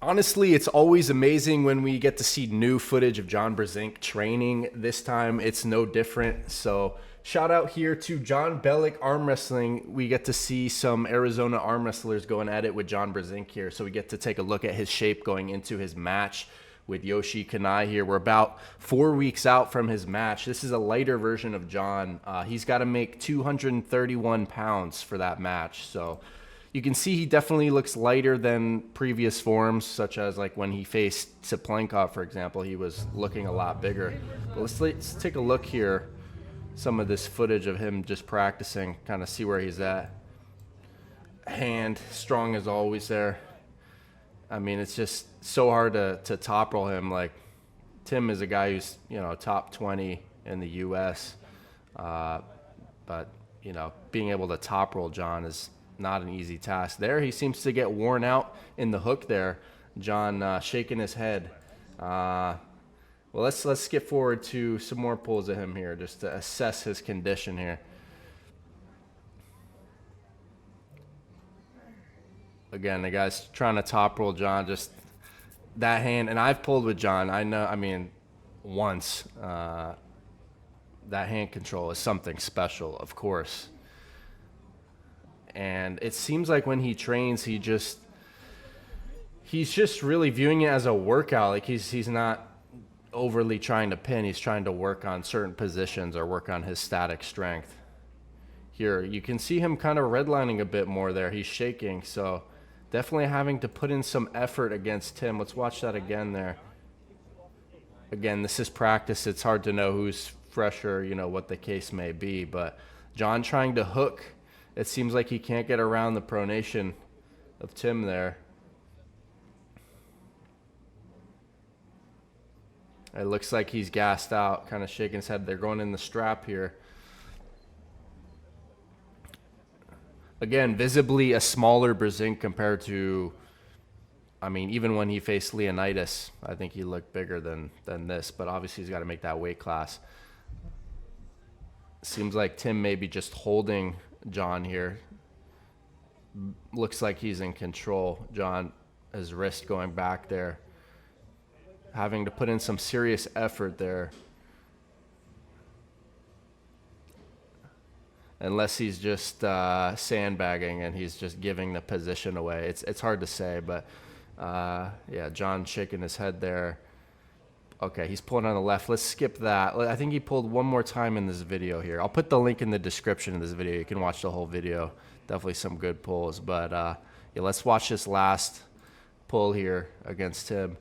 Honestly, it's always amazing when we get to see new footage of John Brzenk training. This time, it's no different. So, shout out here to John Bellick Arm Wrestling. We get to see some Arizona arm wrestlers going at it with John Brzenk here. So, we get to take a look at his shape going into his match with Yoshi Kanai here. We're about 4 weeks out from his match. This is a lighter version of John. He's got to make 231 pounds for that match. So, you can see he definitely looks lighter than previous forms, such as like when he faced Saplenkov, for example. He was looking a lot bigger. But let's take a look here. Some of this footage of him just practicing, kind of see where he's at. Hand strong as always there. I mean, it's just so hard to top roll him. Like, Tim is a guy who's, top 20 in the U.S. But, being able to top roll John is not an easy task. There, he seems to get worn out in the hook there. John shaking his head. Well, let's skip forward to some more pulls of him here just to assess his condition here. Again, the guy's trying to top roll John. Just that hand, and I've pulled with John. Once. That hand control is something special, of course. And it seems like when he trains, he's just really viewing it as a workout. Like he's not overly trying to pin. He's trying to work on certain positions or work on his static strength. Here, you can see him kind of redlining a bit more there. He's shaking, so definitely having to put in some effort against Tim. Let's watch that again there. Again, this is practice. It's hard to know who's fresher, what the case may be. But John trying to hook. It seems like he can't get around the pronation of Tim there. It looks like he's gassed out, kind of shaking his head. They're going in the strap here. Again, visibly a smaller Brzenk compared to, even when he faced Leonidas, I think he looked bigger than this. But obviously he's got to make that weight class. Seems like Tim may be just holding John here. Looks like he's in control. John, his wrist going back there. Having to put in some serious effort there. Unless he's just sandbagging and he's just giving the position away. It's hard to say, but yeah, John shaking his head there. Okay, he's pulling on the left. Let's skip that. I think he pulled one more time in this video here. I'll put the link in the description of this video. You can watch the whole video. Definitely some good pulls. But yeah, let's watch this last pull here against him.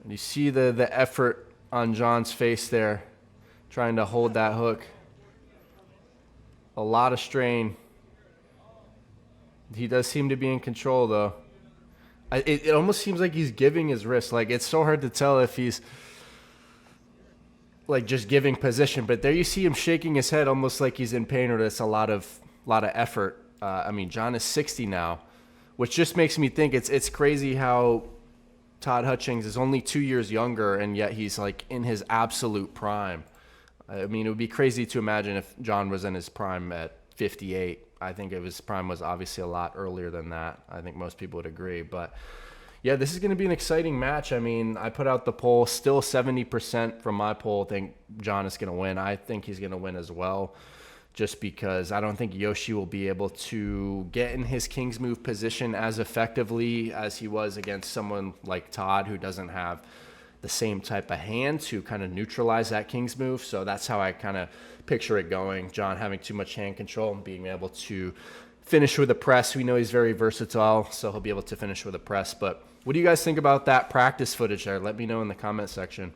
And you see the effort on John's face there, trying to hold that hook. A lot of strain. He does seem to be in control, though. It almost seems like he's giving his wrist. Like, it's so hard to tell if he's like just giving position. But there you see him shaking his head, almost like he's in pain or that's a lot of effort. John is 60 now, which just makes me think it's crazy how Todd Hutchings is only 2 years younger, and yet he's like in his absolute prime. It would be crazy to imagine if John was in his prime at 58. I think if his prime was obviously a lot earlier than that. I think most people would agree. But yeah, this is going to be an exciting match. I put out the poll, still 70% from my poll think John is going to win. I think he's going to win as well, just because I don't think Yoshi will be able to get in his King's Move position as effectively as he was against someone like Todd, who doesn't have the same type of hand to kind of neutralize that King's Move. So that's how I kind of picture it going. John having too much hand control and being able to finish with a press. We know he's very versatile, so he'll be able to finish with a press. But what do you guys think about that practice footage there? Let me know in the comment section.